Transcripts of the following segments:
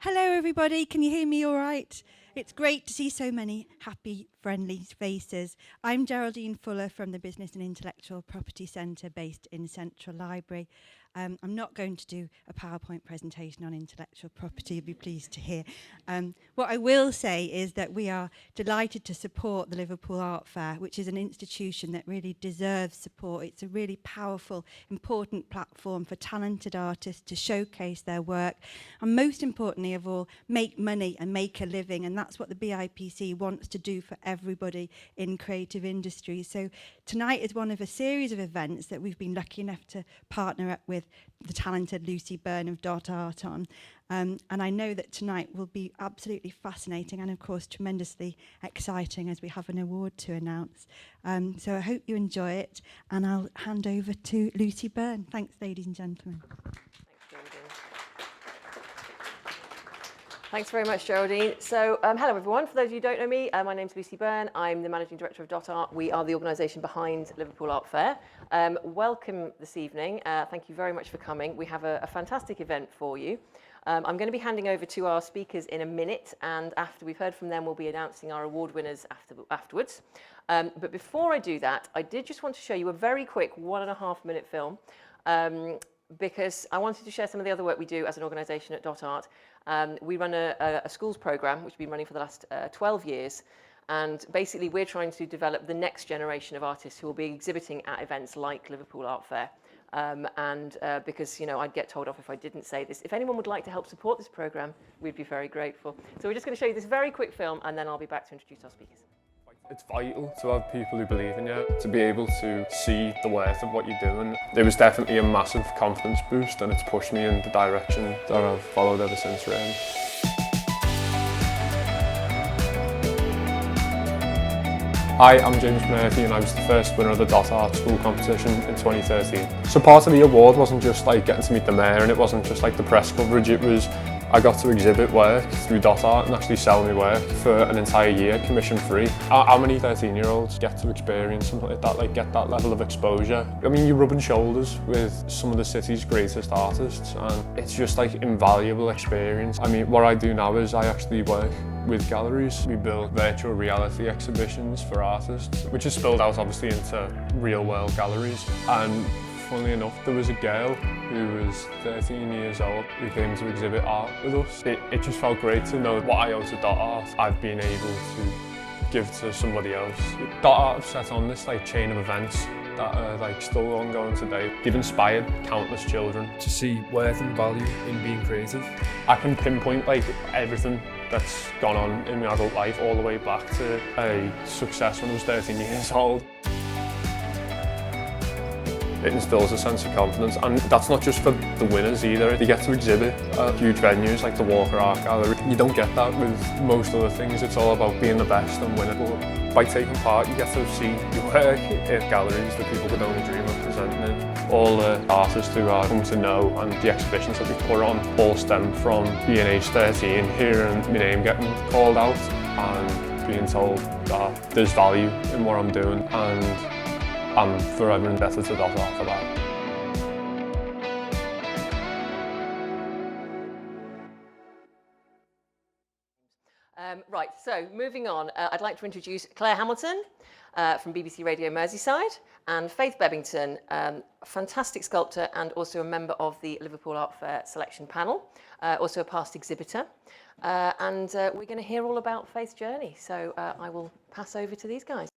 Hello everybody, can you hear me all right? It's great to see so many happy, friendly faces. I'm Geraldine Fuller from the Business and Intellectual Property Centre based in Central Library. I'm not going to do a PowerPoint presentation on intellectual property, you'll be pleased to hear. What I will say is that we are delighted to support the Liverpool Art Fair, which is an institution that really deserves support. It's a really powerful, important platform for talented artists to showcase their work, and most importantly of all, make money and make a living, and that's what the BIPC wants to do for everybody in creative industries. So tonight is one of a series of events that we've been lucky enough to partner up with the talented Lucy Byrne of Dot Art on. And I know that tonight will be absolutely fascinating and of course tremendously exciting as we have an award to announce. So I hope you enjoy it, and I'll hand over to Lucy Byrne. Thanks, ladies and gentlemen. Thanks very much, Geraldine. So, hello everyone. For those of you who don't know me, my name's Lucy Byrne. I'm the Managing Director of Dot Art. We are the organisation behind Liverpool Art Fair. Welcome this evening. Thank you very much for coming. We have a fantastic event for you. I'm going to be handing over to our speakers in a minute, and after we've heard from them, we'll be announcing our award winners afterwards. But before I do that, I did just want to show you a very quick 1.5-minute film, because I wanted to share some of the other work we do as an organisation at Dot Art. We run a schools programme, which we've been running for the last 12 years. And basically, we're trying to develop the next generation of artists who will be exhibiting at events like Liverpool Art Fair. Because, you know, I'd get told off if I didn't say this. If anyone would like to help support this programme, we'd be very grateful. So we're just going to show you this very quick film, and then I'll be back to introduce our speakers. It's vital to have people who believe in you, to be able to see the worth of what you're doing. It was definitely a massive confidence boost, and it's pushed me in the direction that I've followed ever since, really. Hi, I'm James Murphy, and I was the first winner of the Dot Art School competition in 2013. So part of the award wasn't just like getting to meet the mayor, and it wasn't just like the press coverage, it was I got to exhibit work through Dot Art and actually sell my work for an entire year, commission free. How many 13-year-olds get to experience something like that, like get that level of exposure? I mean, you're rubbing shoulders with some of the city's greatest artists, and it's just like invaluable experience. I mean, what I do now is I actually work with galleries. We build virtual reality exhibitions for artists, which is spilled out obviously into real world galleries. And funnily enough, there was a girl who was 13 years old who came to exhibit art with us. It just felt great to know what I owe to Dot Art, I've been able to give to somebody else. Dot Art have set on this like chain of events that are like still ongoing today. They've inspired countless children to see worth and value in being creative. I can pinpoint like everything that's gone on in my adult life all the way back to a success when I was 13 years old. It instills a sense of confidence, and that's not just for the winners either. You get to exhibit at huge venues like the Walker Art Gallery. You don't get that with most other things. It's all about being the best and winning. But by taking part, you get to see your work in galleries that people could only dream of presenting in. All the artists who I've come to know and the exhibitions that we put on all stem from being age 13, hearing my name getting called out and being told that there's value in what I'm doing, and I'm forever indebted to Dot Art for that. Right, so moving on, I'd like to introduce Claire Hamilton from BBC Radio Merseyside, and Faith Bebbington, a fantastic sculptor and also a member of the Liverpool Art Fair selection panel, also a past exhibitor. And we're going to hear all about Faith's journey, so I will pass over to these guys.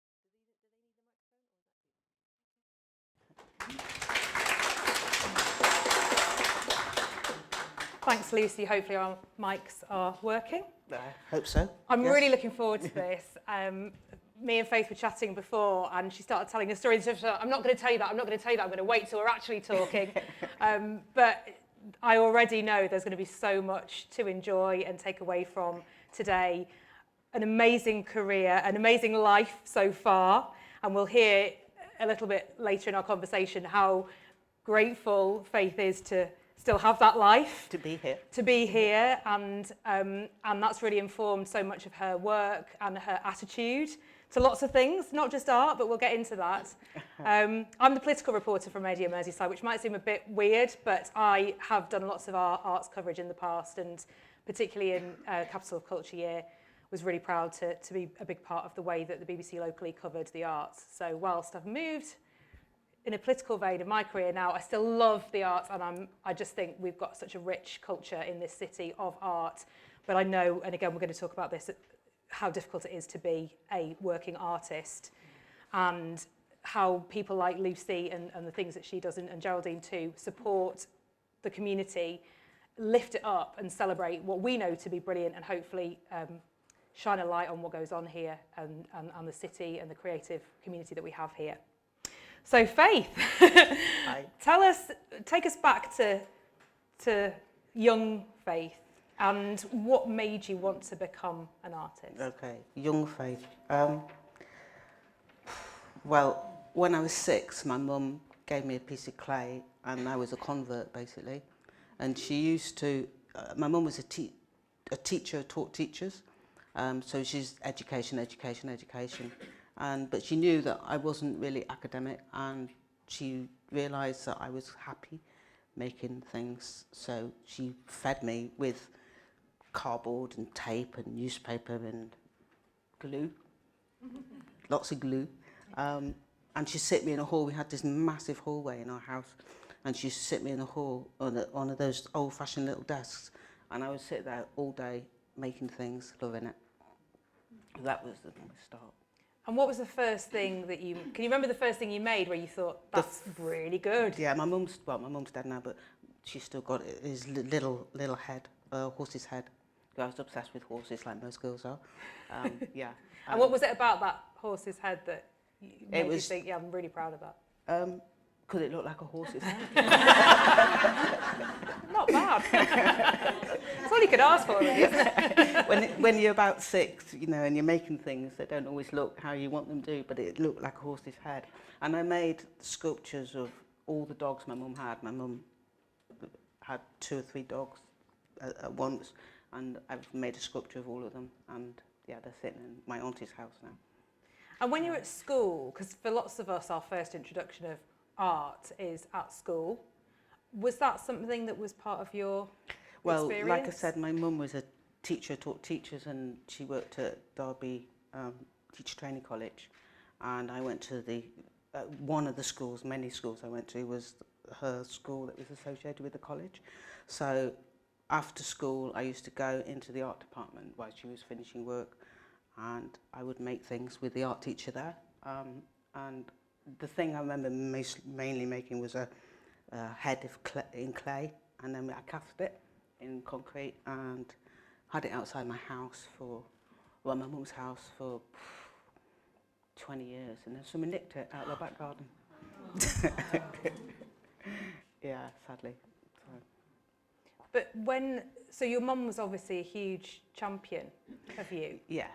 Thanks, Lucy. Hopefully our mics are working. I hope so. I'm really looking forward to this. Me and Faith were chatting before, and she started telling a story. I'm not going to tell you that, I'm not going to tell you that, I'm going to wait till we're actually talking. But I already know there's going to be so much to enjoy and take away from today. An amazing career, an amazing life so far, and we'll hear a little bit later in our conversation how grateful Faith is to still have that life. To be here. To be here, and that's really informed so much of her work and her attitude to lots of things, not just art, but we'll get into that. I'm the political reporter from Radio Merseyside, which might seem a bit weird, but I have done lots of arts coverage in the past, and particularly in Capital of Culture Year, was really proud to be a big part of the way that the BBC locally covered the arts. So whilst I've moved in a political vein in my career now, I still love the arts, and I just think we've got such a rich culture in this city of art. But I know, and again, we're going to talk about this, how difficult it is to be a working artist, and how people like Lucy and the things that she does, and Geraldine too, support the community, lift it up and celebrate what we know to be brilliant, and hopefully shine a light on what goes on here and the city and the creative community that we have here. So Faith, take us back to young Faith, and what made you want to become an artist? Okay, young Faith. Well, when I was 6, my mum gave me a piece of clay, and I was a convert basically. And she used to. My mum was a teacher, taught teachers. So she's education. But she knew that I wasn't really academic, and she realised that I was happy making things. So she fed me with cardboard and tape and newspaper and glue, lots of glue. And she sit me in a hall. We had this massive hallway in our house, and she sit me in a hall on one of those old-fashioned little desks, and I would sit there all day making things, loving it. That was the start. And what was the first thing that you... Can you remember the first thing you made where you thought, that's really good? Yeah, my mum's dead now, but she's still got his little head, horse's head. I was obsessed with horses, like most girls are. Yeah. And what was it about that horse's head that made you think, yeah, I'm really proud of that? Because it looked like a horse's head. Not bad. That's all you could ask for, really, isn't it? When you're about 6, you know, and you're making things that don't always look how you want them to, but it looked like a horse's head. And I made sculptures of all the dogs my mum had. My mum had 2 or 3 dogs at once, and I've made a sculpture of all of them. And yeah, they're sitting in my auntie's house now. And when you're at school, because for lots of us, our first introduction of art is at school, was that something that was part of your experience? Like I said, my mum was a teacher, taught teachers, and she worked at Derby Teacher Training College. And I went to one of the schools, many schools I went to, was her school that was associated with the college. So after school, I used to go into the art department while she was finishing work, and I would make things with the art teacher there. And the thing I remember mainly making was a head in clay, and then I cast it in concrete and had it outside my house my mum's house for 20 years, and then someone nicked it out of the back garden. Yeah, sadly. But so your mum was obviously a huge champion of you. Yeah.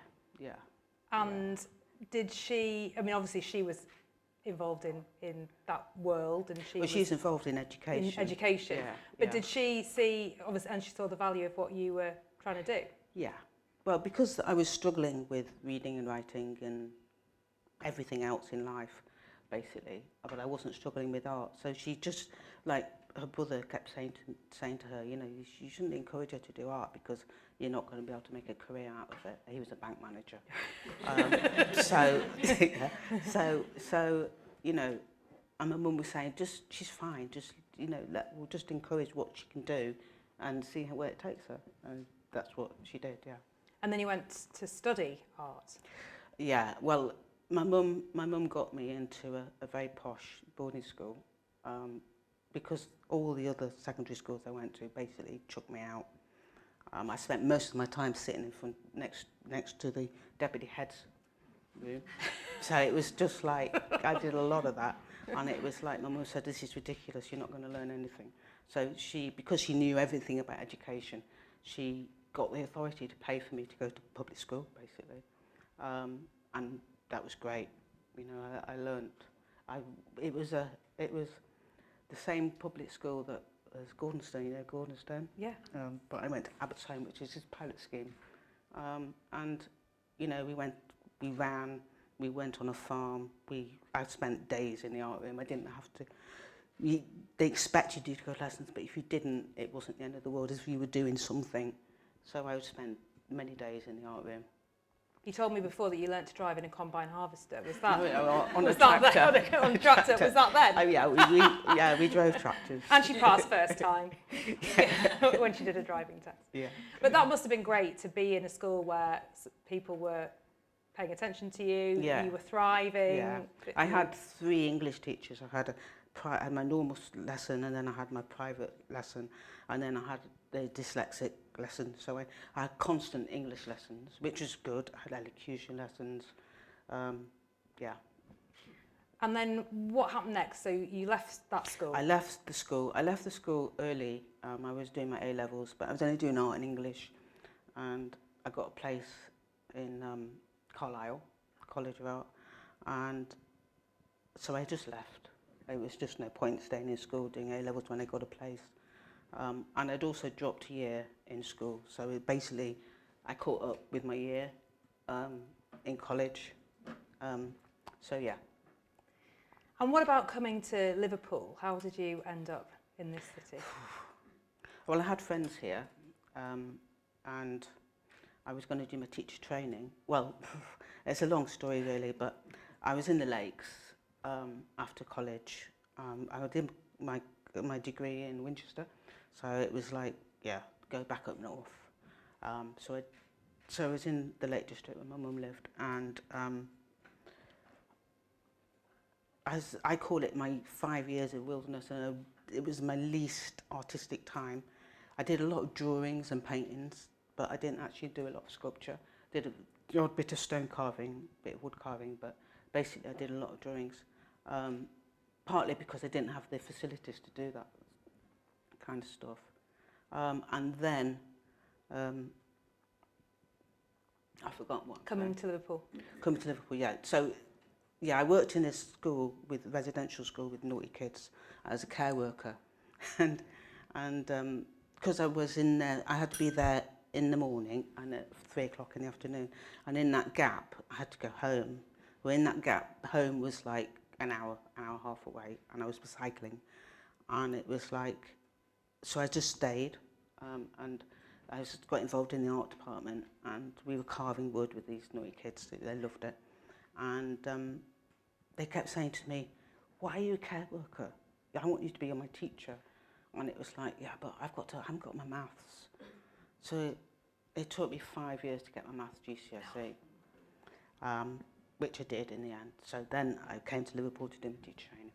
And did she, I mean, obviously she was involved in that world, and she's involved in education. Yeah, but did she see, obviously, and she saw the value of what you were trying to do? Yeah. Well, because I was struggling with reading and writing and everything else in life, basically, but I wasn't struggling with art. So she just, like her brother kept saying to her, you know, you shouldn't encourage her to do art because you're not going to be able to make a career out of it. He was a bank manager. So, you know, and my mum was saying, she's fine, you know, we'll just encourage what she can do and see where it takes her. And that's what she did, yeah. And then you went to study art? Yeah, well, my mum got me into a very posh boarding school because all the other secondary schools I went to basically chucked me out. I spent most of my time sitting in front, next to the deputy head's room. So it was just like, I did a lot of that. And it was like, my mum said, this is ridiculous, you're not going to learn anything. So because she knew everything about education, she got the authority to pay for me to go to public school, basically. And that was great. You know, I learned. It was the same public school that as Gordonstone, you know Gordonstone? Yeah. But I went to Abbottshome, which is his pilot scheme. And, you know, we ran, we went on a farm. I spent days in the art room. I didn't have to. They expected you to go to lessons, but if you didn't, it wasn't the end of the world. If you were doing something, So I would spend many days in the art room. You told me before that you learnt to drive in a combine harvester. Was that On was a that tractor. then? On a tractor. Was that then? Oh yeah, we drove tractors. And she passed first time when she did a driving test. Yeah. But that must have been great to be in a school where people were paying attention to you. Yeah. You were thriving. Yeah. I had 3 English teachers. I had I had my normal lesson, and then I had my private lesson, and then I had the dyslexic lesson. So I had constant English lessons, which was good. I had elocution lessons. Yeah. And then what happened next? So you left that school. I left the school. I left the school early. I was doing my A-levels, but I was only doing art and English, and I got a place in Carlisle College of Art, and so I just left. It was just no point staying in school doing A-levels when I got a place. And I'd also dropped a year in school, so basically I caught up with my year in college. So yeah. And what about coming to Liverpool? How did you end up in this city? Well, I had friends here, and I was going to do my teacher training. Well, it's a long story really, but I was in the Lakes after college. I did my degree in Winchester, so it was like, yeah, go back up north. So I was in the Lake District where my mum lived, and as I call it, my 5 years of wilderness, and it was my least artistic time. I did a lot of drawings and paintings, but I didn't actually do a lot of sculpture. Did the odd bit of stone carving, bit of wood carving, but basically I did a lot of drawings. Partly because I didn't have the facilities to do that kind of stuff. And then, I forgot what. Coming to Liverpool. Coming to Liverpool, yeah. So, yeah, I worked in this school, residential school with naughty kids as a care worker. and because I was in there, I had to be there in the morning and at 3 o'clock in the afternoon. And in that gap, I had to go home. Well, in that gap, home was like an hour and a half away, and I was cycling. And it was like, so I just stayed, and I got involved in the art department, and we were carving wood with these naughty kids. They loved it. And they kept saying to me, why are you a care worker? I want you to be my teacher. And it was like, yeah, but I haven't got my maths. So it took me 5 years to get my maths GCSE, which I did in the end. So then I came to Liverpool to do my teacher training.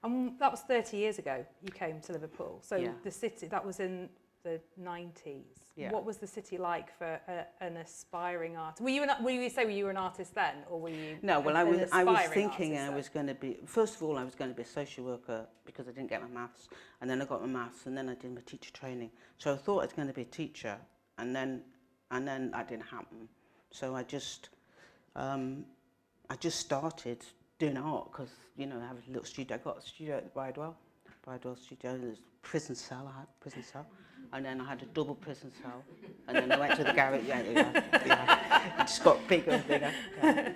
And that was 30 years ago you came to Liverpool. So Yeah. the city, that was in the 90s. Yeah. What was the city like for an aspiring artist? Were you an artist then, or were you No, well, I was thinking artist I was going to be, first of all, I was going to be a social worker because I didn't get my maths, and then I got my maths, and then I did my teacher training. So I thought I was going to be a teacher, and then that didn't happen. So I just started doing art because, you know, I have a little studio. I got a studio at the Bridewell studio. There's a prison cell. I had a prison cell. And then I had a double prison cell. And then I went to the garage. Yeah. It just got bigger and bigger. Yeah.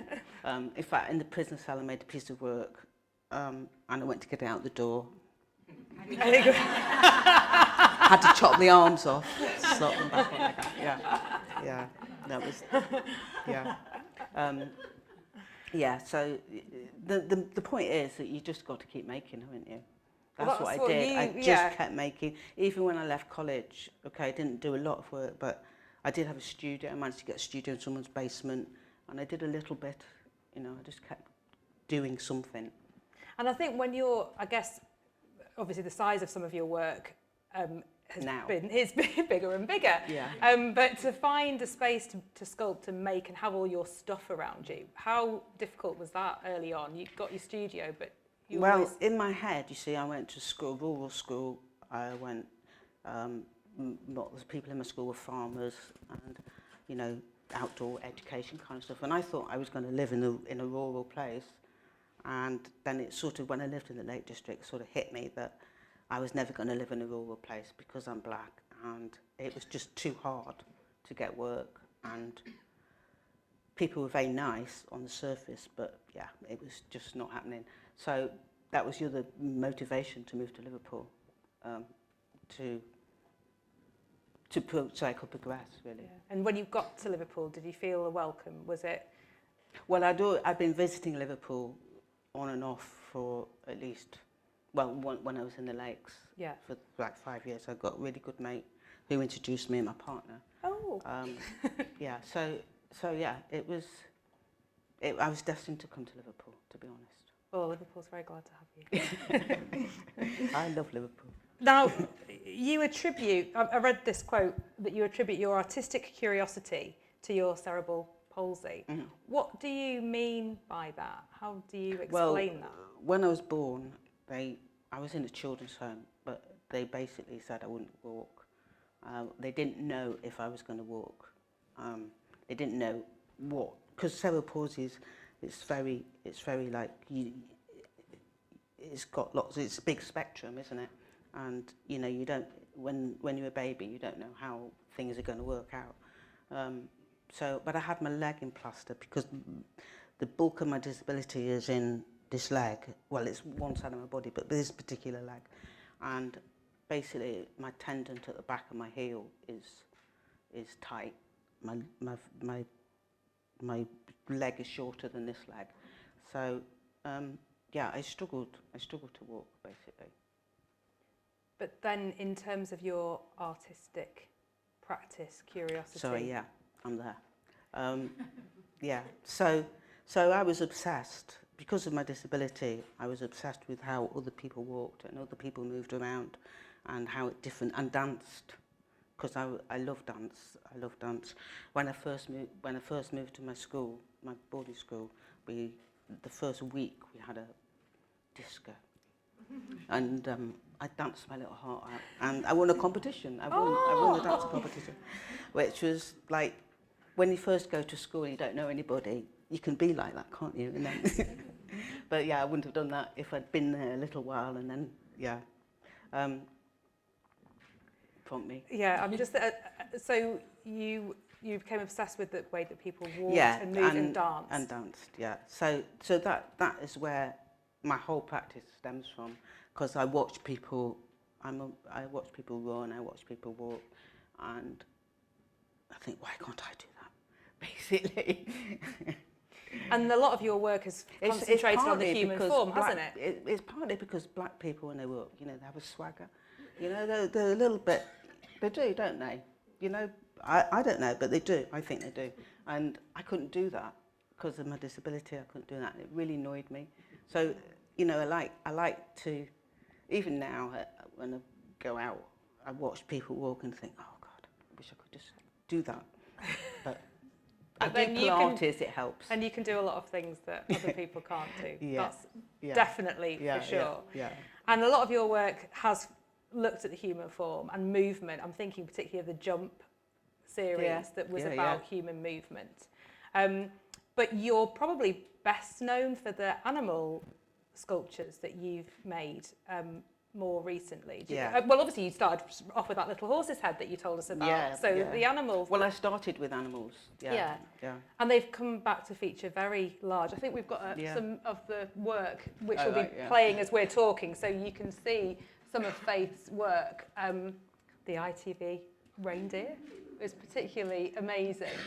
In fact, in the prison cell, I made a piece of work. And I went to get it out the door. Had to chop the arms off, slot them back on. Yeah. That was, yeah. Yeah, so the point is that you just got to keep making, haven't you? That's what I did. I just kept making. Even when I left college, okay, I didn't do a lot of work, but I did have a studio. I managed to get a studio in someone's basement, and I did a little bit. You know, I just kept doing something. And I think when you're, I guess, obviously the size of some of your work has been bigger and bigger. Yeah. But to find a space to sculpt and make and have all your stuff around you, how difficult was that early on? You got your studio, but you always... in my head, you see, I went to school, rural school. I went, the people in my school were farmers and, you know, outdoor education kind of stuff. And I thought I was going to live in a rural place. And then it sort of, when I lived in the Lake District, it sort of hit me that I was never going to live in a rural place because I'm black, and it was just too hard to get work. And people were very nice on the surface, but yeah, it was just not happening. So that was the other motivation to move to Liverpool, to so I could progress, really. Yeah. And when you got to Liverpool, did you feel a welcome? Was it? Well, I've been visiting Liverpool on and off for at least, well, when I was in the Lakes Yeah. for like 5 years. I got a really good mate who introduced me and my partner. Oh. Yeah, so yeah, I was destined to come to Liverpool, to be honest. Well, Liverpool's very glad to have you. I love Liverpool. Now, you attribute, I read this quote, that you attribute your artistic curiosity to your cerebral palsy. Mm-hmm. What do you mean by that? How do you Well, explain that? when I was born, I was in a children's home, but they basically said I wouldn't walk. They didn't know if I was going to walk. They didn't know what, because cerebral palsy it's very like it's got lots. It's a big spectrum, isn't it? And you know, you don't when you're a baby, you don't know how things are going to work out. But I had my leg in plaster because the bulk of my disability is in this leg. Well, it's one side of my body, but this particular leg, and basically my tendon at the back of my heel is tight. My leg is shorter than this leg, so yeah, I struggled to walk basically. But then in terms of your artistic practice, curiosity... Sorry, yeah, I'm there. Yeah, so I was obsessed, because of my disability, I was obsessed with how other people walked and other people moved around and how it different, and danced, because I love dance. I love dance. When I first moved to my school, my boarding school, the first week we had a disco. And I danced my little heart out, and I won a competition. I won the dance competition, which was like, when you first go to school and you don't know anybody, you can be like that, can't you? And then but yeah, I wouldn't have done that if I'd been there a little while, and then yeah, prompt me. Yeah, I'm just... so you became obsessed with the way that people walked and moved and danced. And danced, yeah. So that is where my whole practice stems from, because I watch people. I watch people run. I watch people walk, and I think, why can't I do that? Basically. And a lot of your work has concentrated on the human form, hasn't it? It's partly because black people, when they walk, you know, they have a swagger. You know, they're a little bit. They do, don't they? You know, I don't know, but they do. I think they do. And I couldn't do that because of my disability. I couldn't do that. It really annoyed me. So, you know, I like to, even now when I go out, I watch people walk and think, oh God, I wish I could just do that. But I do Pilates, it helps. And you can do a lot of things that other people can't do. Yeah. That's definitely for sure. Yeah. And a lot of your work has looked at the human form and movement. I'm thinking particularly of the Jump series that was about human movement. But you're probably best known for the animal sculptures that you've made more recently. Well, obviously you started off with that little horse's head that you told us about. The animals... Well, I started with animals. Yeah. And they've come back to feature very large. I think we've got some of the work which will be playing as we're talking, so you can see some of Faith's work. The ITV reindeer is particularly amazing.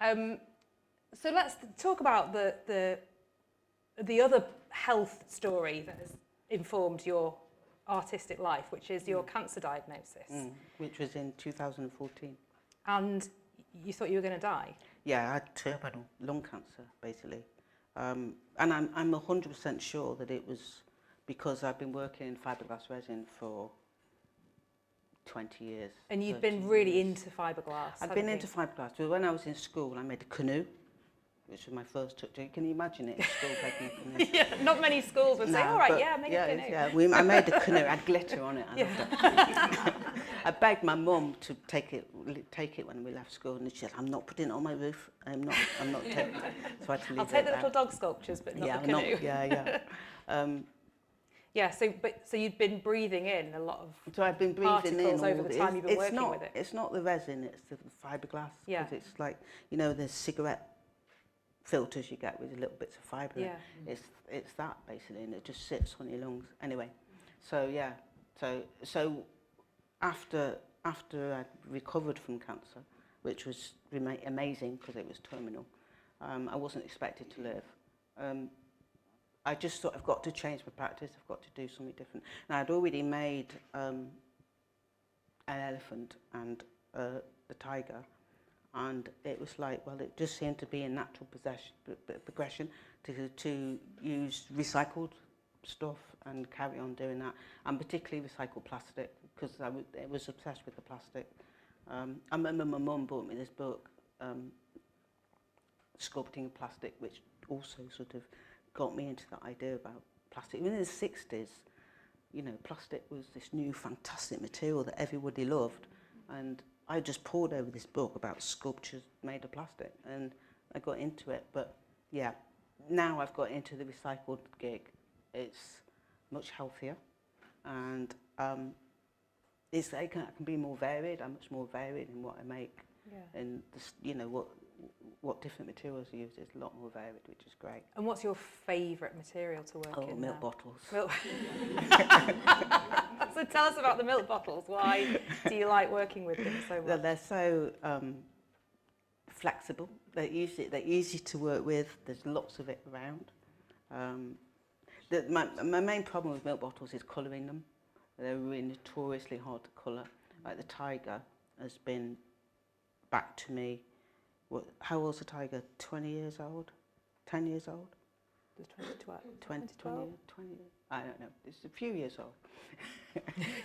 So let's talk about the other health story that has informed your artistic life, which is your cancer diagnosis. Which was in 2014. And you thought you were going to die? Yeah, I had terminal lung cancer, basically. And I'm 100% sure that it was because I've been working in fiberglass resin for 20 years. And you've been really into fiberglass. I've been into fiberglass. So when I was in school, I made a canoe, which was my first touch. Can you imagine it in school making a canoe? Yeah, not many schools would say, all right, make a canoe. Yeah, I made a canoe. I had glitter on it. I begged my mum to take it when we left school, and she said, "I'm not putting it on my roof. I'm not taking it." So I had to leave I'll take the little dog sculptures, but not the canoe. So you'd been breathing in a lot of I've been breathing in all over the time you've been working with it. It's not the resin, it's the fiberglass. Yeah. Because it's like, you know, the cigarette filters you get with little bits of fibre. Yeah. It's that basically, and it just sits on your lungs. Anyway, so after after I'd recovered from cancer, which was amazing because it was terminal, I wasn't expected to live. I just thought, I've got to change my practice, I've got to do something different. And I'd already made an elephant and the tiger, and it was like, well, it just seemed to be a natural progression to use recycled stuff and carry on doing that, and particularly recycled plastic, because I was obsessed with the plastic. I remember my mum bought me this book, Sculpting Plastic, which also sort of got me into the idea about plastic. Even in the 60s, you know, plastic was this new fantastic material that everybody loved, and I just poured over this book about sculptures made of plastic, and I got into it. But yeah, now I've got into the recycled gig. It's much healthier, and I can be more varied. I'm much more varied in what I make, and you know what different materials I use is a lot more varied, which is great. And what's your favourite material to work in? Milk bottles. Milk. So tell us about the milk bottles. Why do you like working with them so much? They're so flexible. They're easy to work with. There's lots of it around. My main problem with milk bottles is colouring them. They're really notoriously hard to colour. Like the tiger has been back to me. How old's the tiger? 20 years old? 10 years old? 20, I don't know. It's a few years old.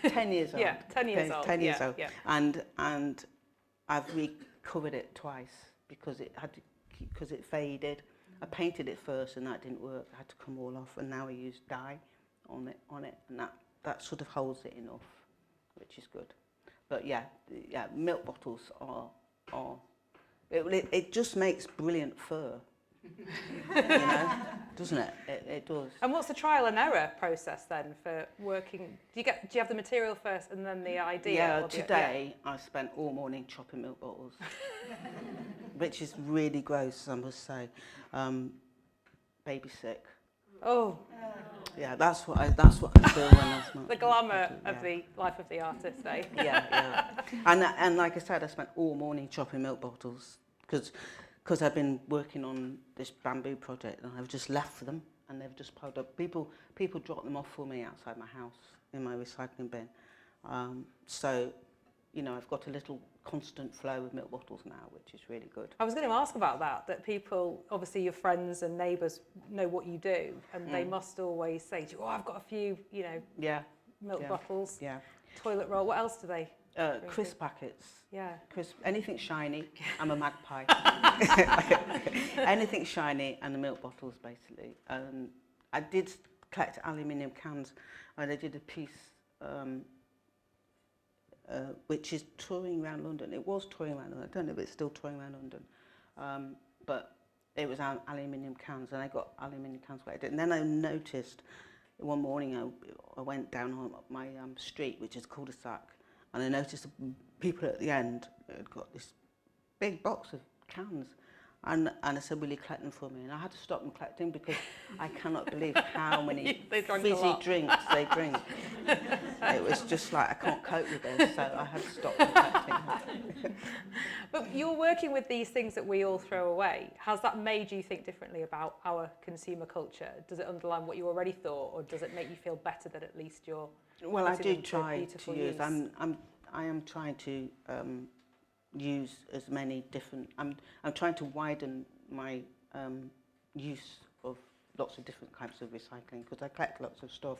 10 years old. Yeah, 10 years old. 10 years old. Yeah. And I've recovered it twice because it faded. I painted it first and that didn't work. I had to come all off, and now I use dye on it, and that sort of holds it enough, which is good. But yeah, milk bottles are it just makes brilliant fur. You know, doesn't it? It does. And what's the trial and error process then for working? Do you have the material first and then the idea? Yeah, today I spent all morning chopping milk bottles, which is really gross, I must say. Baby sick. Oh. Yeah, that's what I feel when I smoke. The glamour of the life of the artist, eh? Yeah. And like I said, I spent all morning chopping milk bottles because I've been working on this bamboo project, and I've just left them and they've just piled up. People drop them off for me outside my house in my recycling bin. So, you know, I've got a little constant flow of milk bottles now, which is really good. I was going to ask about that people, obviously your friends and neighbours know what you do, and they must always say to you, I've got a few, you know, milk bottles, toilet roll. What else do they? Crisp packets. Yeah. Crisp, anything shiny. I'm a magpie. Anything shiny and the milk bottles, basically. I did collect aluminium cans, and I did a piece which is touring around London. It was touring around London. I don't know if it's still touring around London. But it was aluminium cans, and I got aluminium cans collected. And then I noticed one morning I went down on my street, which is cul-de-sac, and I noticed people at the end had got this big box of cans. And I said, will you collect them for me? And I had to stop them collecting because I cannot believe how many fizzy drinks they drink. It was just like, I can't cope with this, so I had to stop collecting. But you're working with these things that we all throw away. Has that made you think differently about our consumer culture? Does it underline what you already thought, or does it make you feel better that at least you're Well, I putting do them try beautiful to use. use? I am trying to use as many different. I'm trying to widen my use of lots of different types of recycling, because I collect lots of stuff,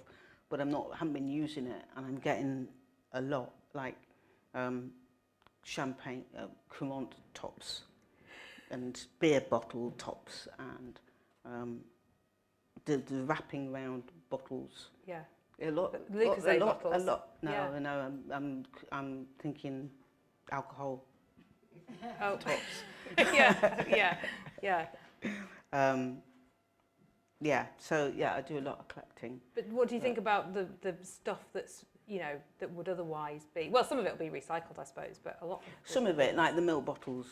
but haven't been using it, and I'm getting a lot, like champagne, Courant tops, and beer bottle tops, and the wrapping round bottles. Yeah. A lot. Lucozade bottles. A lot. No, Yeah. no. I'm thinking alcohol Oh. tops. yeah. Yeah. So yeah, I do a lot of collecting. But what do you think about the stuff that's, you know, that would otherwise be, well, some of it will be recycled, I suppose, but a lot. Some of it, like the milk bottles,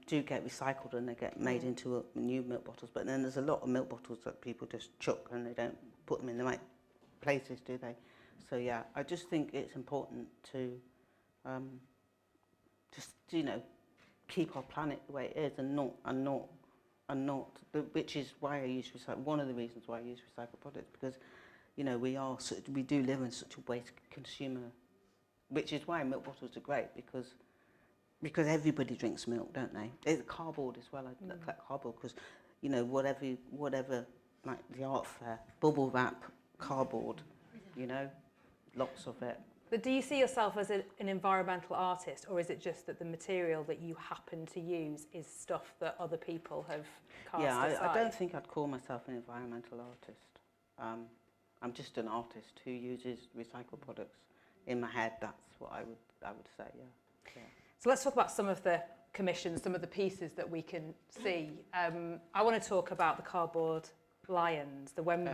do get recycled and they get made into new milk bottles. But then there's a lot of milk bottles that people just chuck and they don't put them in the right places, do they? So yeah, I just think it's important to just, you know, keep our planet the way it is, and not, which is why I use one of the reasons why I use recycled products, because, you know, we do live in such a waste consumer, which is why milk bottles are great, because everybody drinks milk, don't they? It's cardboard as well. I collect cardboard because, you know, whatever, like the art fair, bubble wrap, cardboard, you know, lots of it. But do you see yourself as an environmental artist, or is it just that the material that you happen to use is stuff that other people have cast aside? I don't think I'd call myself an environmental artist. I'm just an artist who uses recycled products. In my head, that's what I would say, yeah. So let's talk about some of the commissions, some of the pieces that we can see. I want to talk about the cardboard lions, the Wembley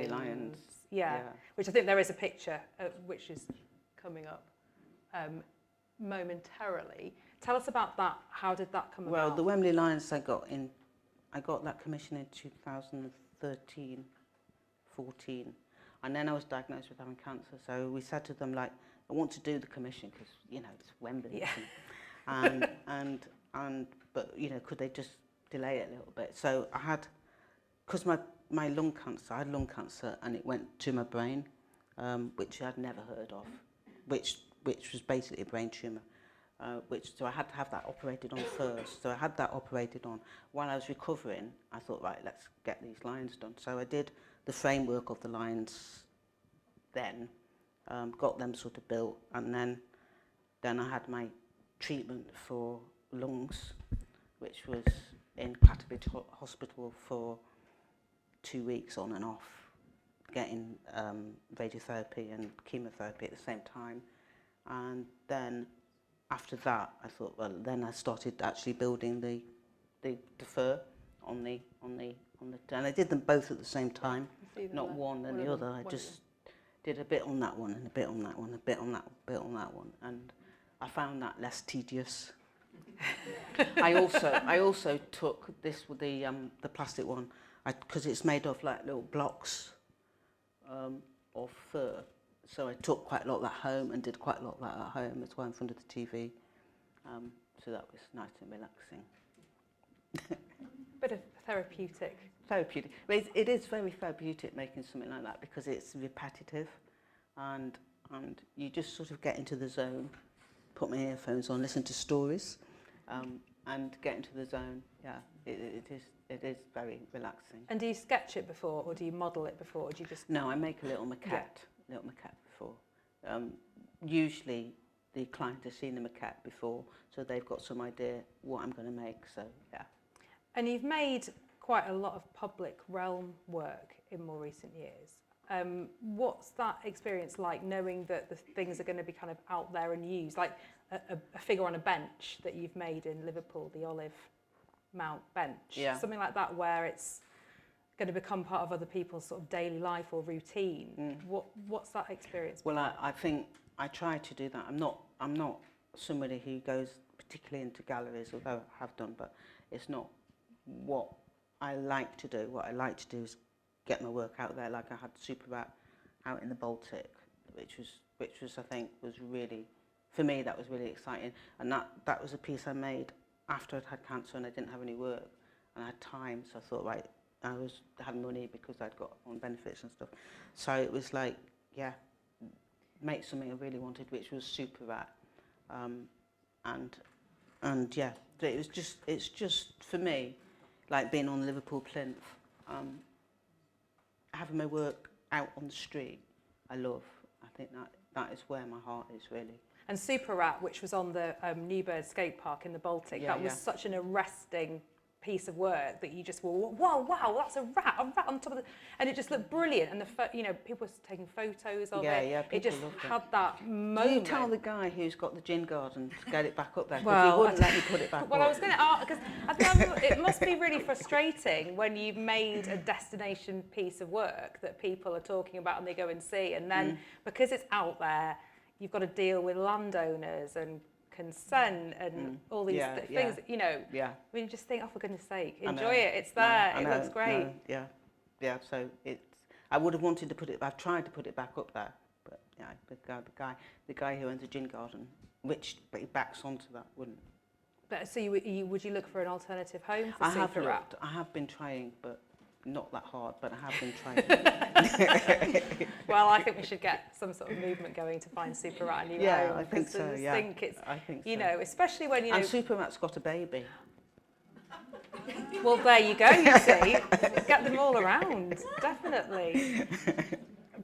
lions. Yeah, which I think there is a picture of, which is coming up momentarily. Tell us about that. How did that come about? Well, the Wembley lions I got that commission in 2013, 14, and then I was diagnosed with having cancer. So we said to them, like, I want to do the commission because, you know, it's Wembley. Yeah. But, you know, could they just delay it a little bit? So I had, because my lung cancer, I had lung cancer, and it went to my brain, which I'd never heard of, which was basically a brain tumour. So I had to have that operated on first. So I had that operated on. While I was recovering, I thought, right, let's get these lions done. So I did the framework of the lions then, got them sort of built, and then I had my treatment for lungs, which was in Clatterbridge Hospital for 2 weeks on and off, getting radiotherapy and chemotherapy at the same time. And then after that, I thought, well, then I started actually building the fur on the, and I did them both at the same time, not one and the other. I just did a bit on that one and a bit on that one, a bit on that, bit on that one, and I found that less tedious. I also took this with the plastic one, because it's made of like little blocks of fur. So I took quite a lot of that home and did quite a lot of that at home as well in front of the TV. So that was nice and relaxing. Bit of therapeutic. Therapeutic. But it is very therapeutic making something like that, because it's repetitive, and you just sort of get into the zone, put my earphones on, listen to stories, and get into the zone. Yeah, it is very relaxing. And do you sketch it before, or do you model it before, or do you just... No, I make a little maquette, before. Usually the client has seen the maquette before, so they've got some idea what I'm going to make, so yeah. And you've made quite a lot of public realm work in more recent years. What's that experience like, knowing that the things are going to be kind of out there and used, like a figure on a bench that you've made in Liverpool, the Olive Mount bench, something like that, where it's going to become part of other people's sort of daily life or routine? What's that experience? Well, I think I try to do that. I'm not somebody who goes particularly into galleries, although I have done, but it's not what I like to do. What I like to do is get my work out there. Like I had Super Rat out in the Baltic, which was I think was really, for me, that was really exciting. And that was a piece I made after I'd had cancer and I didn't have any work and I had time. So I thought, right, I had money because I'd got on benefits and stuff. So it was like, yeah, make something I really wanted, which was Super Rat. And yeah, it's just for me, like being on the Liverpool plinth, having my work out on the street, I love. I think that is where my heart is, really. And Super Rat, which was on the Newbird skate park in the Baltic, that was such an arresting piece of work that you just were, wow, that's a rat on top of the, and it just looked brilliant. And people were taking photos of it. Yeah, it just had that moment. You tell the guy who's got the gin garden to get it back up there, because he wouldn't let me put it back up. Well, I was going to ask, because I think it must be really frustrating when you've made a destination piece of work that people are talking about and they go and see, and then because it's out there, you've got to deal with landowners and consent and all these things, you know. Yeah. I mean, you just think, oh, for goodness sake, enjoy it. It's there. It looks great. Yeah. So I would have wanted to put it. I've tried to put it back up there, but Yeah, the guy who owns a gin garden, which but he backs onto that, wouldn't. But so would you look for an alternative home for I have super rat? looked. I have been trying, but not that hard. But I have been trying. Well, I think we should get some sort of movement going to find super rat a new home. Yeah, I think so. I Yeah, think it's, I think you so. know, especially when you know. And Super Rat's got a baby. Well, there you go. You see, get them all around, definitely.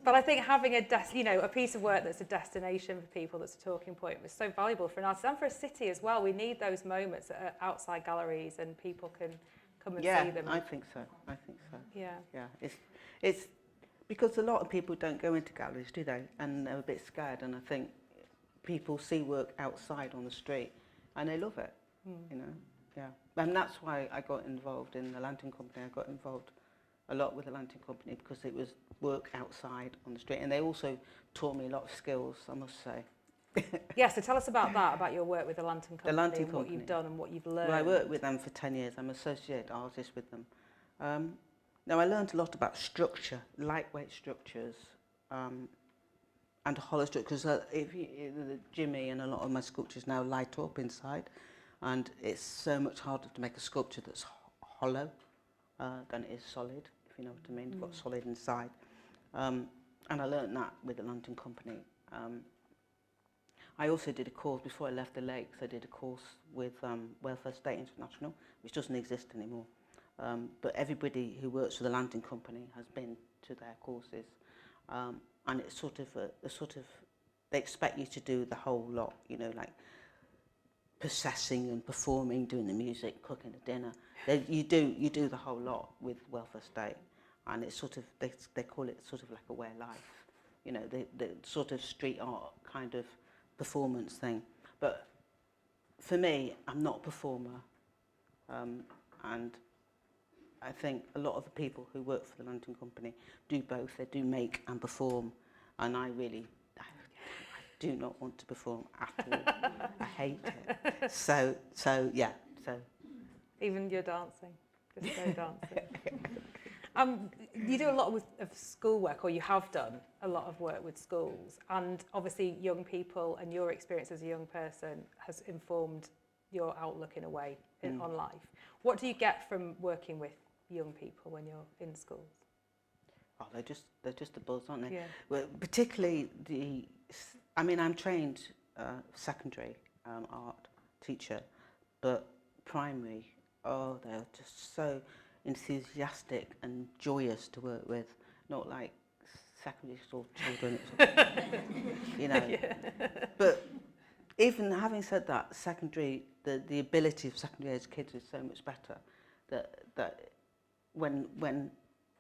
But I think having a piece of work that's a destination for people, that's a talking point, was so valuable for an artist and for a city as well. We need those moments at outside galleries and people can come and see them. Yeah, I think so. I think so. Yeah. Yeah, it's because a lot of people don't go into galleries, do they? And they're a bit scared. And I think people see work outside on the street, and they love it. You know, yeah. And that's why I got involved in the Lantern Company. I got involved a lot with the Lantern Company because it was work outside on the street, and they also taught me a lot of skills, I must say. Yeah, so tell us about that, about your work with the Lantern Company, The Lantern and what Company. you've done and what you've learned. Well, I worked with them for 10 years. I'm an associate artist with them. Now, I learned a lot about structure, lightweight structures, and hollow structures. The Jimmy and a lot of my sculptures now light up inside, and it's so much harder to make a sculpture that's hollow than it is solid, if you know what I mean. You've got solid inside. And I learned that with the Lantern Company. I also did a course, before I left the Lakes, I did a course with Welfare State International, which doesn't exist anymore. But everybody who works for the Lantern Company has been to their courses. And it's sort of they expect you to do the whole lot, you know, like processing and performing, doing the music, cooking the dinner. You do the whole lot with Welfare State. And it's sort of, they call it sort of like a way of life, you know, the sort of street art kind of performance thing. But for me, I'm not a performer, and I think a lot of the people who work for the Lantern Company do both. They do make and perform, and I do not want to perform at all. I hate it. So yeah. Even your dancing, just go dancing. You do a lot of schoolwork, or you have done a lot of work with schools, and obviously young people and your experience as a young person has informed your outlook in a way on life. What do you get from working with young people when you're in schools? Oh, they're just a buzz, aren't they? Yeah. Well, particularly I'm trained secondary art teacher, but primary, they're just so enthusiastic and joyous to work with, not like secondary school children, you know. Yeah. But even having said that, secondary, the ability of secondary age kids is so much better that when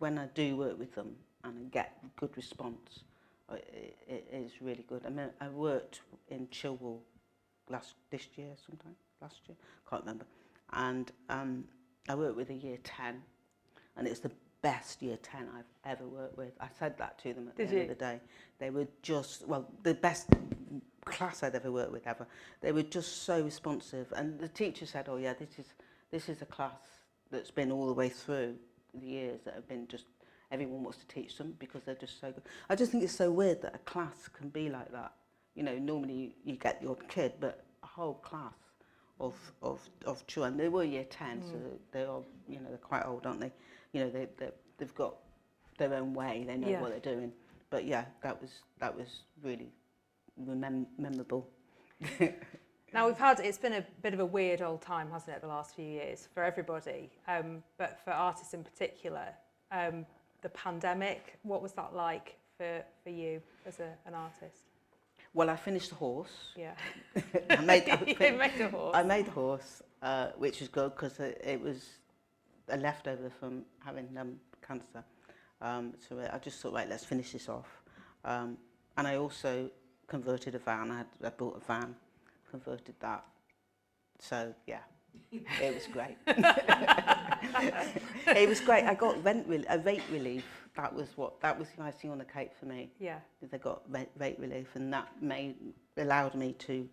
I do work with them and I get good response, it is really good. I mean, I worked in Chilwell last year, can't remember, and I worked with a year 10, and it's the best year 10 I've ever worked with. I said that to them at the end of the day. They were just, the best class I'd ever worked with ever. They were just so responsive, and the teacher said, oh yeah, this is a class that's been all the way through the years, that have been just, everyone wants to teach them because they're just so good. I just think it's so weird that a class can be like that. You know, normally you get your kid, but a whole class of children. They were year 10, so they are, you know, they're quite old, aren't they? You know, they've got their own way. They know what they're doing. But yeah, that was really memorable. Now it's been a bit of a weird old time, hasn't it, the last few years for everybody, but for artists in particular. The pandemic, what was that like for you as an artist? Well, I finished the horse. Yeah. I made the horse. I made the horse, which was good because it was a leftover from having cancer. So I just thought, right, let's finish this off. And I also converted a van. I bought a van, converted that. So yeah, it was great. It was great. I got a rate relief. That was the icing on the cake for me. Yeah. I got rate relief, and that allowed me to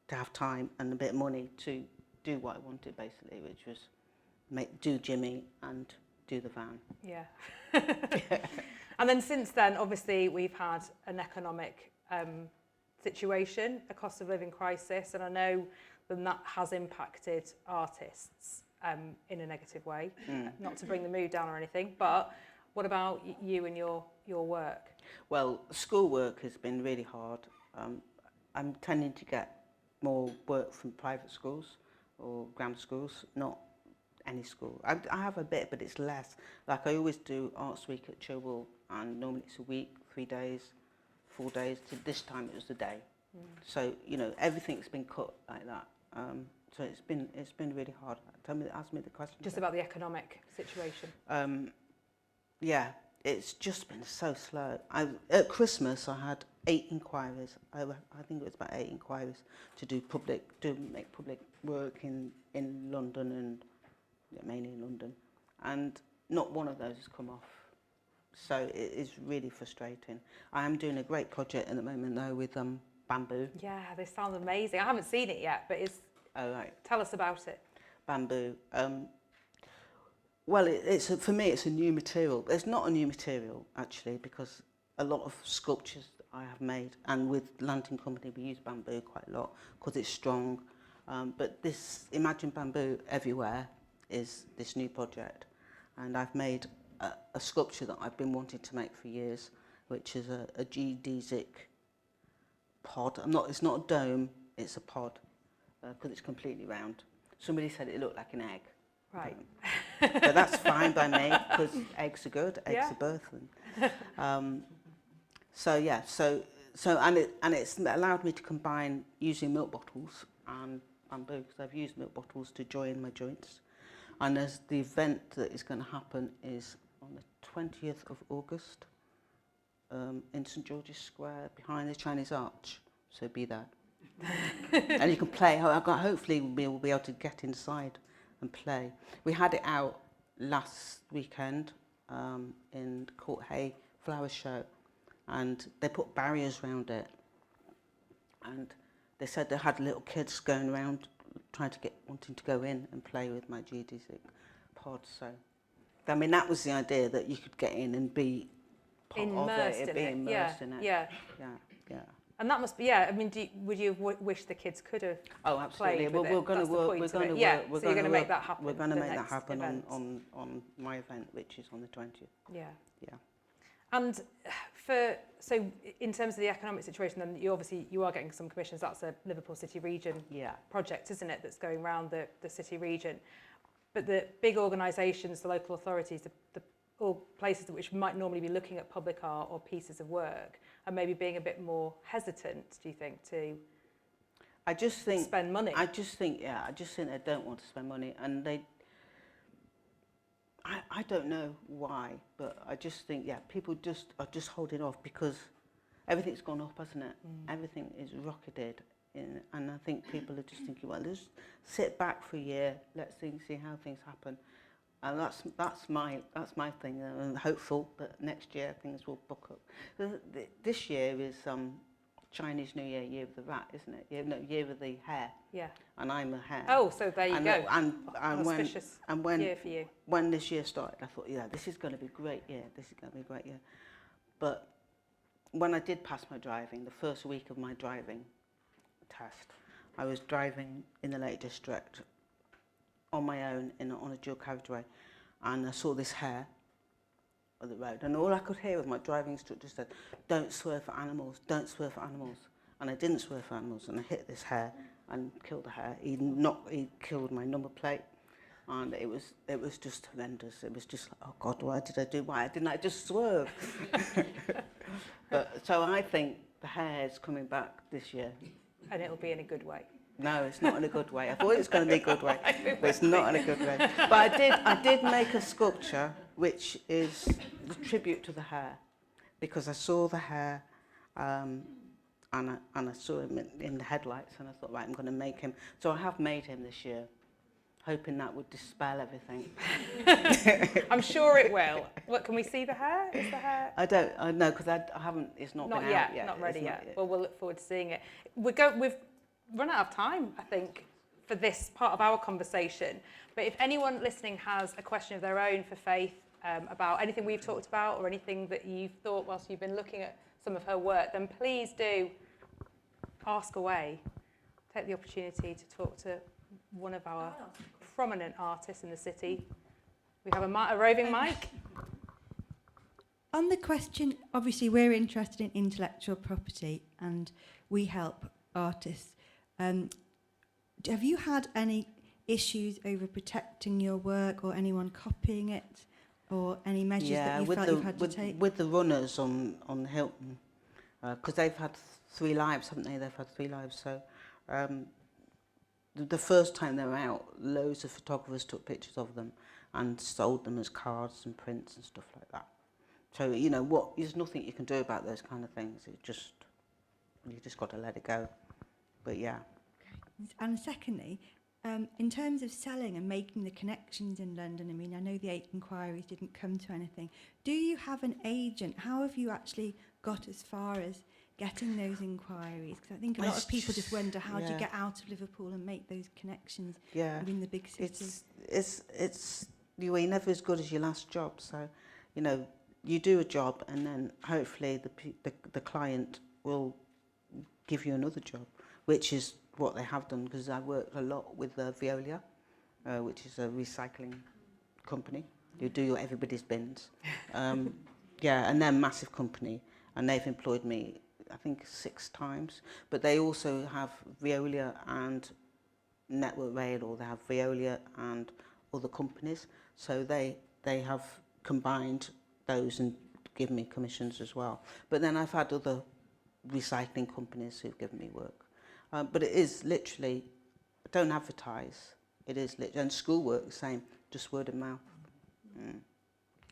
have time and a bit of money to do what I wanted, basically, which was do Jimmy and do the van. Yeah. And then since then, obviously, we've had an economic situation, a cost of living crisis, and I know that has impacted artists in a negative way. Not to bring the mood down or anything, but what about you and your work? Well, schoolwork has been really hard. I'm tending to get more work from private schools or grammar schools, not any school. I have a bit, but it's less. Like I always do Arts Week at Chilwell, and normally it's a week, 3 days, 4 days. So this time it was a day. So you know everything's been cut like that. So it's been really hard. Ask me the question. Just about the economic situation. Yeah, it's just been so slow. At Christmas, I had 8 inquiries. I think it was about 8 inquiries to make public work in London and mainly in London, and not one of those has come off. So it is really frustrating. I am doing a great project at the moment though with bamboo. Yeah, this sounds amazing. I haven't seen it yet, but Oh right. Tell us about it. Bamboo. Well, for me, it's a new material. It's not a new material, actually, because a lot of sculptures I have made, and with Lantern Company, we use bamboo quite a lot because it's strong. But this Imagine Bamboo Everywhere is this new project. And I've made a sculpture that I've been wanting to make for years, which is a geodesic pod. It's not a dome, it's a pod, because it's completely round. Somebody said it looked like an egg. Right. But that's fine by me because eggs are good. Eggs are birthing. And it's allowed me to combine using milk bottles and bamboo, because I've used milk bottles to join my joints. And there's the event that is going to happen is on the 20th of August in St George's Square behind the Chinese Arch. So be there. And you can play. Hopefully we'll be able to get inside and play. We had it out last weekend in Court Hay Flower Show, and they put barriers around it, and they said they had little kids going around wanting to go in and play with my geodesic pod. So I mean that was the idea, that you could get in and be part of it, be immersed in it. Yeah. And that must be, I mean, would you wish the kids could have absolutely. played with We're going to work. We're going to make that happen. We're going to make that happen on my event, which is on the 20th. Yeah. Yeah. And so in terms of the economic situation, then you are getting some commissions. That's a Liverpool City Region project, isn't it? That's going around the city region. But the big organisations, the local authorities, or places which might normally be looking at public art or pieces of work, and maybe being a bit more hesitant, do you think, to spend money? I just think they don't want to spend money, and I don't know why, but I just think people are just holding off because everything's gone up, hasn't it? Everything is rocketed, and I think people are just thinking, well, let's sit back for a year, let's see how things happen. And that's my thing. I'm hopeful that next year things will book up. This year is Chinese New Year, Year of the Rat, isn't it? Year of the Hare. Yeah. And I'm a hare. Oh, so there you go. And auspicious year for you. When this year started, I thought, this is going to be a great year. This is going to be a great year. But when I did pass my driving, the first week of my driving test, I was driving in the Lake District on my own on a dual carriageway, and I saw this hare on the road, and all I could hear with my driving instructor said, "Don't swerve for animals, don't swerve for animals." And I didn't swerve for animals, and I hit this hare and killed the hare. He killed my number plate, and it was just horrendous. It was just like, oh God, why did I do? Why didn't I just swerve? So I think the hare's coming back this year, and it'll be in a good way. No, it's not in a good way. I thought it was going to be a good way, but it's not in a good way. But I did make a sculpture which is the tribute to the hare, because I saw the hare and I saw him in the headlights, and I thought, right, I'm going to make him. So I have made him this year, hoping that would dispel everything. I'm sure it will. What, can we see the hare? Is the hare? I know, because I haven't. It's not been out yet. Not ready yet. Well, we'll look forward to seeing it. We've run out of time, I think, for this part of our conversation. But if anyone listening has a question of their own for Faith about anything we've talked about, or anything that you've thought whilst you've been looking at some of her work, then please do ask away. Take the opportunity to talk to one of our prominent artists in the city. We have a roving mic. On the question, obviously we're interested in intellectual property and we help artists. Have you had any issues over protecting your work or anyone copying it, or any measures that you felt you've had to take? With the runners on Hilton, because they've had 3 lives, haven't they? They've had 3 lives. So the first time they were out, loads of photographers took pictures of them and sold them as cards and prints and stuff like that. So, you know, there's nothing you can do about those kind of things. You just got to let it go. But yeah. And secondly, in terms of selling and making the connections in London, I mean, I know the 8 inquiries didn't come to anything. Do you have an agent? How have you actually got as far as getting those inquiries? Because I think a lot of people just wonder, how do you get out of Liverpool and make those connections within the big cities? You're never as good as your last job. So, you know, you do a job and then hopefully the client will give you another job, which is what they have done, because I worked a lot with Veolia, which is a recycling company. You do everybody's bins. And they're a massive company, and they've employed me, I think, 6 times. But they also have Veolia and Network Rail, or they have Veolia and other companies. So they have combined those and given me commissions as well. But then I've had other recycling companies who've given me work. But it is literally, don't advertise. It is literally, and schoolwork the same, just word of mouth.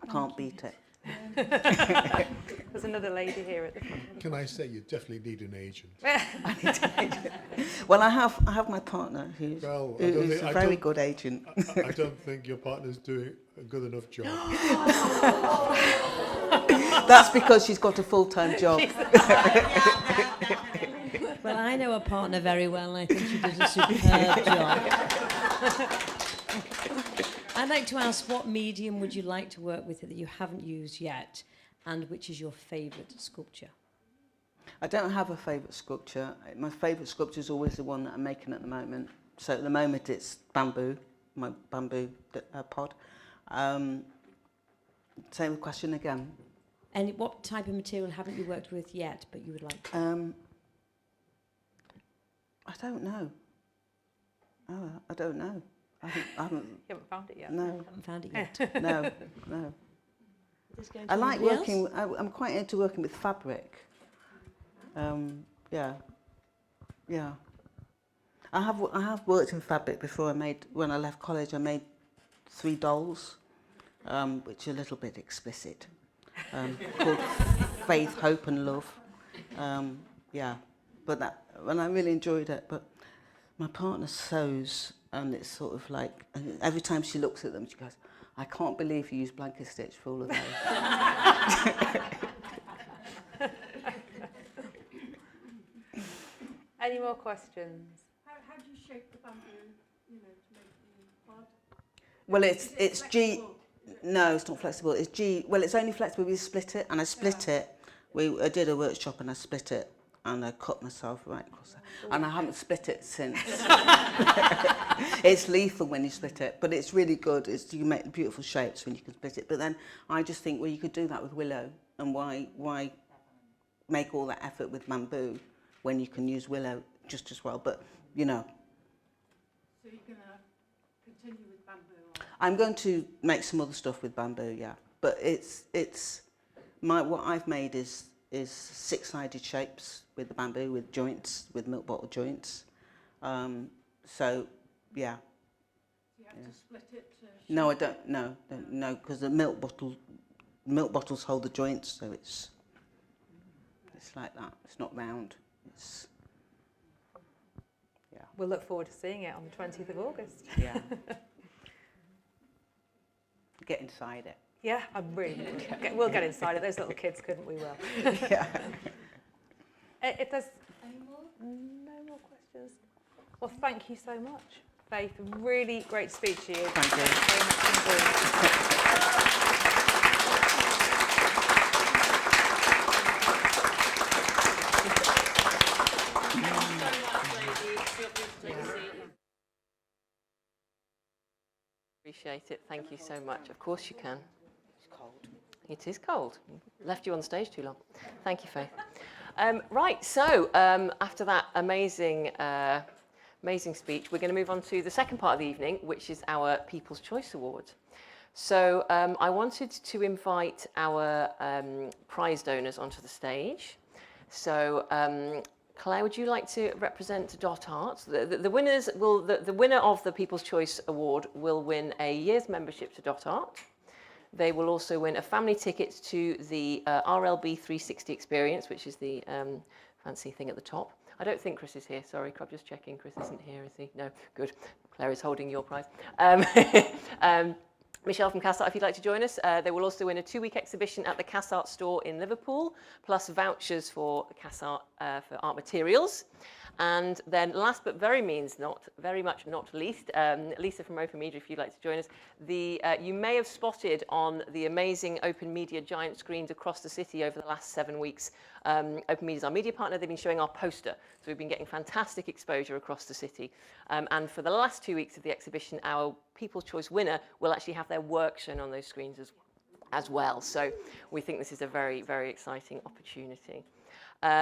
I can't beat it. There's another lady here at the front. Can I say you definitely need an agent? I need an agent. Well, I have my partner who's a very good agent. I don't think your partner's doing a good enough job. That's because she's got a full-time job. Well, I know a partner very well, and I think she does a superb job. I'd like to ask, what medium would you like to work with that you haven't used yet, and which is your favourite sculpture? I don't have a favourite sculpture. My favourite sculpture is always the one that I'm making at the moment. So at the moment it's bamboo, my bamboo pod. Same question again. And what type of material haven't you worked with yet, but you would like to? I don't know. Oh, I don't know. I haven't. You haven't found it yet? No. I haven't found it yet. No. I like working. I'm quite into working with fabric. Yeah. I have worked in fabric before. When I left college, I made 3 dolls, which are a little bit explicit, called Faith, Hope and Love. But when I really enjoyed it. But my partner sews, and it's sort of like, and every time she looks at them, she goes, "I can't believe you used blanket stitch for all of those." Any more questions? How do you shape the bamboo, to make the pod? Well, it's G. No, it's not flexible. It's G. Well, it's only flexible. We split it, and I split it. I did a workshop, and I split it, and I cut myself right across it. And I haven't split it since. It's lethal when you split it, but it's really good. You can make beautiful shapes when you can split it. But then I just think, well, you could do that with willow, and why make all that effort with bamboo when you can use willow just as well? But So you're going to continue with bamboo? I'm going to make some other stuff with bamboo, yeah. But what I've made is 6-sided shapes with the bamboo, with joints, with milk bottle joints. So, yeah. Do you have to split it? No, I don't. No, because the milk bottles hold the joints, so it's like that. It's not round. We'll look forward to seeing it on the 20th of August. Yeah. Get inside it. Yeah, we'll get inside it. Those little kids couldn't, we will. Yeah. If there's no more questions, well, thank you so much, Faith. Really great to speak to you. Thank you. Very much indeed. Appreciate it. Thank you so much. Of course you can. It's cold. It is cold. Left you on stage too long. Thank you, Faith. Right, so after that amazing speech, we're going to move on to the second part of the evening, which is our People's Choice Award. So I wanted to invite our prize donors onto the stage. So Claire, would you like to represent Dot Art? The winners will, the winner of the People's Choice Award will win a year's membership to Dot Art. They will also win a family ticket to the RLB 360 experience, which is the fancy thing at the top. I don't think Chris is here, sorry, I'm just checking. Chris isn't here, is he? No, good. Claire is holding your prize. Michelle from Cass Art, if you'd like to join us. They will also win a 2-week exhibition at the Cass Art store in Liverpool, plus vouchers for Cass Art for art materials. And then last but very much not least, Lisa from Open Media, if you'd like to join us. You may have spotted on the amazing Open Media giant screens across the city over the last 7 weeks. Open Media is our media partner. They've been showing our poster. So we've been getting fantastic exposure across the city. And for the last 2 weeks of the exhibition, our People's Choice winner will actually have their work shown on those screens as well. So we think this is a very, very exciting opportunity.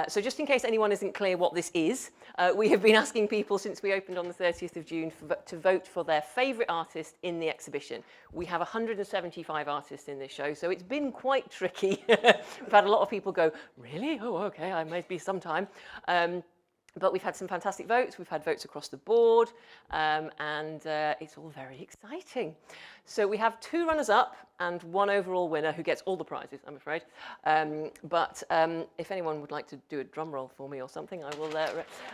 So just in case anyone isn't clear what this is, we have been asking people since we opened on the 30th of June to vote for their favourite artist in the exhibition. We have 175 artists in this show, so it's been quite tricky. We've had a lot of people go, really? Oh, okay, I may be sometime. But we've had some fantastic votes. We've had votes across the board, and it's all very exciting. So we have 2 runners-up and 1 overall winner who gets all the prizes, I'm afraid. But if anyone would like to do a drum roll for me or something, I will.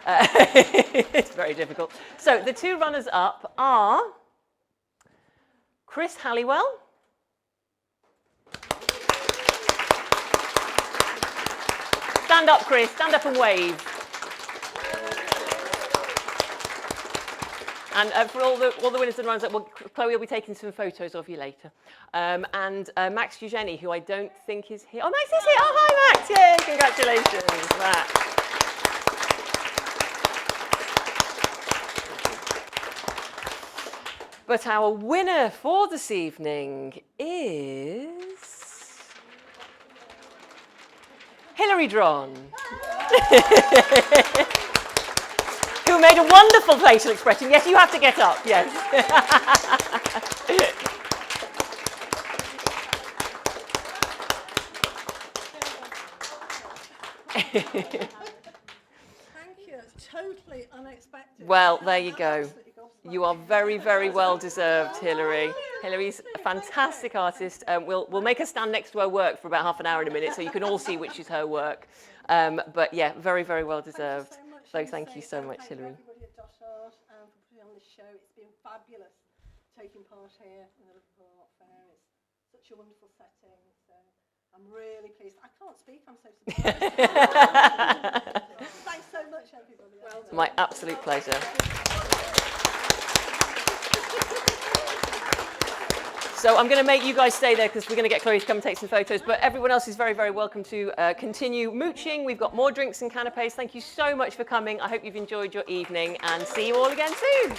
It's very difficult. So the 2 runners-up are Chris Halliwell. Stand up, Chris. Stand up and wave. And for all the winners and runners, well, Chloe will be taking some photos of you later. And Max Eugeni, who I don't think is here. Oh, Max is here. Oh, hi, Max. Yay, congratulations, Max. But our winner for this evening is Hilary Dron. Who made a wonderful facial expression. Yes, you have to get up, yes. Thank you. It's totally unexpected. Well, there you go. You are very, very well deserved, Hilary. Hilary's a fantastic artist. We'll make her stand next to her work for about half an hour in a minute so you can all see which is her work. But yeah, very, very well deserved. So thank you so much, Hilary. Thank you everybody at Dot Art for putting on this show. It's been fabulous taking part here in the Liverpool Art Fair. It's such a wonderful setting. So I'm really pleased. I can't speak. I'm so surprised. Thanks so much, everybody. Well done. My absolute pleasure. So I'm going to make you guys stay there because we're going to get Chloe to come and take some photos. But everyone else is very, very welcome to continue mooching. We've got more drinks and canapes. Thank you so much for coming. I hope you've enjoyed your evening and see you all again soon.